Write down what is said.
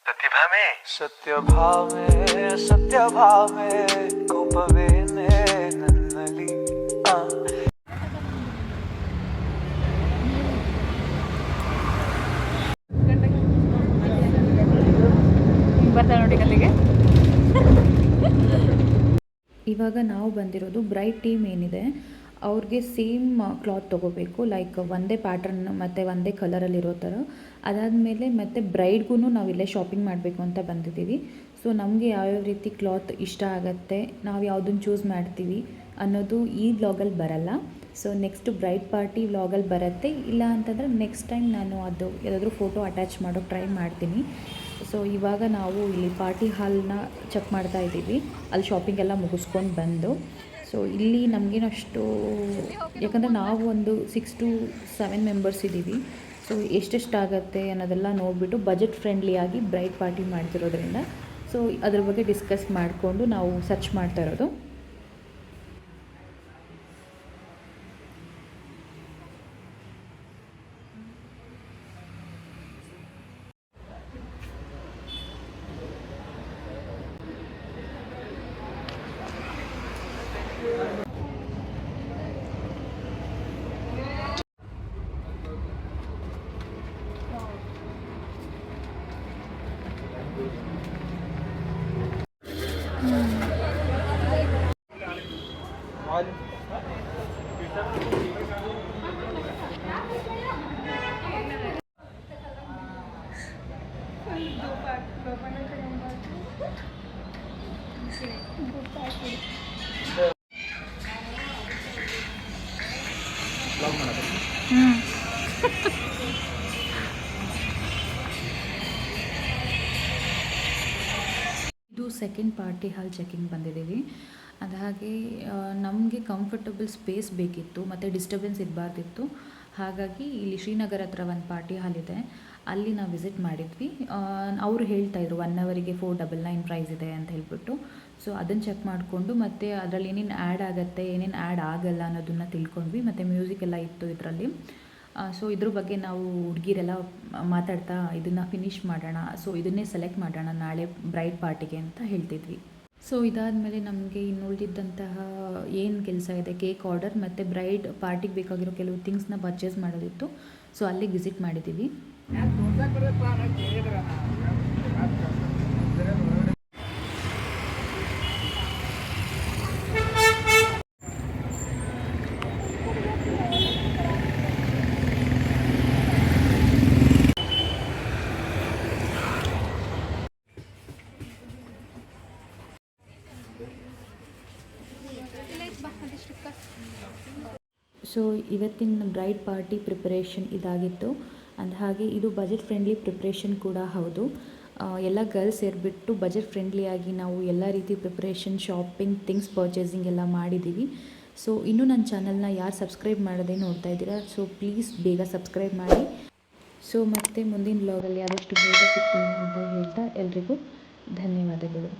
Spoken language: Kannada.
ಸತ್ಯ ಭಾವೆ ಕೋಪವೇನೆ ನನ್ನಲ್ಲಿ ಬರ್ತಾಳೆ ನೋಡಿ ಕತೆಗೆ. ಇವಾಗ ನಾವು ಬಂದಿರೋದು ಬ್ರೈಟ್ ಟೀಮ್ ಏನಿದೆ ಅವ್ರಿಗೆ ಸೇಮ್ ಕ್ಲಾತ್ ತೊಗೋಬೇಕು, ಲೈಕ್ ಒಂದೇ ಪ್ಯಾಟ್ರನ್ ಮತ್ತು ಒಂದೇ ಕಲರಲ್ಲಿರೋ ಥರ. ಅದಾದಮೇಲೆ ಮತ್ತು ಬ್ರೈಡ್ಗೂ ನಾವು ಇಲ್ಲೇ ಶಾಪಿಂಗ್ ಮಾಡಬೇಕು ಅಂತ ಬಂದಿದ್ದೀವಿ. ಸೊ ನಮಗೆ ಯಾವ್ಯಾವ ರೀತಿ ಕ್ಲಾತ್ ಇಷ್ಟ ಆಗುತ್ತೆ, ನಾವು ಯಾವುದನ್ನು ಚೂಸ್ ಮಾಡ್ತೀವಿ ಅನ್ನೋದು ಈ ವ್ಲಾಗಲ್ಲಿ ಬರಲ್ಲ. ಸೊ ನೆಕ್ಸ್ಟ್ ಬ್ರೈಡ್ ಪಾರ್ಟಿ ವ್ಲಾಗಲ್ಲಿ ಬರುತ್ತೆ. ಇಲ್ಲ ಅಂತಂದರೆ ನೆಕ್ಸ್ಟ್ ಟೈಮ್ ನಾನು ಅದು ಯಾವುದಾದ್ರೂ ಫೋಟೋ ಅಟ್ಯಾಚ್ ಮಾಡೋಕ್ಕೆ ಟ್ರೈ ಮಾಡ್ತೀನಿ. ಸೊ ಇವಾಗ ನಾವು ಇಲ್ಲಿ ಪಾರ್ಟಿ ಹಾಲ್ನ ಚೆಕ್ ಮಾಡ್ತಾ ಇದ್ದೀವಿ, ಅಲ್ಲಿ ಶಾಪಿಂಗ್ ಎಲ್ಲ ಮುಗಿಸ್ಕೊಂಡು ಬಂದು. ಸೊ ಇಲ್ಲಿ ನಮಗೇನಷ್ಟು, ಯಾಕಂದರೆ ನಾವು ಒಂದು 6 to 7 ಮೆಂಬರ್ಸ್ ಇದ್ದೀವಿ. ಸೊ ಎಷ್ಟೆಷ್ಟಾಗತ್ತೆ ಅನ್ನೋದೆಲ್ಲ ನೋಡಿಬಿಟ್ಟು ಬಜೆಟ್ ಫ್ರೆಂಡ್ಲಿಯಾಗಿ ಬ್ರೈಡ್ ಪಾರ್ಟಿ ಮಾಡ್ತಿರೋದ್ರಿಂದ ಸೊ ಅದ್ರ ಬಗ್ಗೆ ಡಿಸ್ಕಸ್ ಮಾಡಿಕೊಂಡು ನಾವು ಸರ್ಚ್ ಮಾಡ್ತಾ ಇರೋದು. ಇದು ಸೆಕೆಂಡ್ ಪಾರ್ಟಿ ಹಾಲ್ ಚೆಕಿಂಗ್ ಬಂದಿದ್ದೀವಿ. ಅದು ಹಾಗೆ ನಮಗೆ ಕಂಫರ್ಟಬಲ್ ಸ್ಪೇಸ್ ಬೇಕಿತ್ತು ಮತ್ತು ಡಿಸ್ಟರ್ಬೆನ್ಸ್ ಇರಬಾರ್ದಿತ್ತು. ಹಾಗಾಗಿ ಇಲ್ಲಿ ಶ್ರೀನಗರ ಹತ್ರ ಒಂದು ಪಾರ್ಟಿ ಹಾಲ್ ಇದೆ, ಅಲ್ಲಿ ನಾವು ವಿಸಿಟ್ ಮಾಡಿದ್ವಿ. ಅವರು ಹೇಳ್ತಾಯಿದ್ರು 1 ಅವರಿಗೆ 499 ಪ್ರೈಸ್ ಇದೆ ಅಂತ ಹೇಳ್ಬಿಟ್ಟು. ಸೊ ಅದನ್ನು ಚೆಕ್ ಮಾಡಿಕೊಂಡು ಮತ್ತು ಅದರಲ್ಲಿ ಏನೇನು ಆ್ಯಡ್ ಆಗುತ್ತೆ, ಏನೇನು ಆ್ಯಡ್ ಆಗಲ್ಲ ಅನ್ನೋದನ್ನು ತಿಳ್ಕೊಂಡ್ವಿ. ಮತ್ತು ಮ್ಯೂಸಿಕ್ ಎಲ್ಲ ಇತ್ತು ಇದರಲ್ಲಿ. ಸೊ ಇದ್ರ ಬಗ್ಗೆ ನಾವು ಹುಡುಗಿರೆಲ್ಲ ಮಾತಾಡ್ತಾ ಇದನ್ನು ಫಿನಿಷ್ ಮಾಡೋಣ, ಸೊ ಇದನ್ನೇ ಸೆಲೆಕ್ಟ್ ಮಾಡೋಣ ನಾಳೆ ಬ್ರೈಡ್ ಪಾರ್ಟಿಗೆ ಅಂತ ಹೇಳ್ತಿದ್ವಿ. ಸೊ ಇದಾದಮೇಲೆ ನಮಗೆ ಇನ್ನು ಉಳಿದಿದ್ದಂತಹ ಏನು ಕೆಲಸ ಇದೆ, ಕೇಕ್ ಆರ್ಡರ್ ಮತ್ತು ಬ್ರೈಡ್ ಪಾರ್ಟಿಗೆ ಬೇಕಾಗಿರೋ ಕೆಲವು ಥಿಂಗ್ಸ್ನ ಪರ್ಚೇಸ್ ಮಾಡೋದಿತ್ತು. ಸೊ ಅಲ್ಲಿಗೆ ವಿಸಿಟ್ ಮಾಡಿದ್ದೀವಿ. ಸೊ ಇವತ್ತಿನ ಬ್ರೈಡ್ ಪಾರ್ಟಿ ಪ್ರಿಪರೇಷನ್ ಇದಾಗಿತ್ತು. ಅಂದ ಹಾಗೆ ಇದು ಬಜೆಟ್ ಫ್ರೆಂಡ್ಲಿ ಪ್ರಿಪ್ರೇಷನ್ ಕೂಡ ಹೌದು. ಎಲ್ಲ ಗರ್ಲ್ಸ್ ಸೇರಿಬಿಟ್ಟು ಬಜೆಟ್ ಫ್ರೆಂಡ್ಲಿಯಾಗಿ ನಾವು ಎಲ್ಲ ರೀತಿ ಪ್ರಿಪ್ರೇಷನ್, ಶಾಪಿಂಗ್, ಥಿಂಗ್ಸ್ ಪರ್ಚೇಸಿಂಗ್ ಎಲ್ಲ ಮಾಡಿದ್ದೀವಿ. ಸೊ ಇನ್ನೂ ನನ್ನ ಚಾನಲ್ನ ಯಾರು ಸಬ್ಸ್ಕ್ರೈಬ್ ಮಾಡದೆ ನೋಡ್ತಾ ಇದ್ದೀರಾ, ಸೊ ಪ್ಲೀಸ್ ಬೇಗ ಸಬ್ಸ್ಕ್ರೈಬ್ ಮಾಡಿ. ಸೊ ಮತ್ತೆ ಮುಂದಿನ ಬ್ಲಾಗಲ್ಲಿ ಆದಷ್ಟು ಬೇಗ ಸಿಗ್ತೀನಿ ಅಂತ ಹೇಳ್ತಾ ಎಲ್ರಿಗೂ ಧನ್ಯವಾದಗಳು.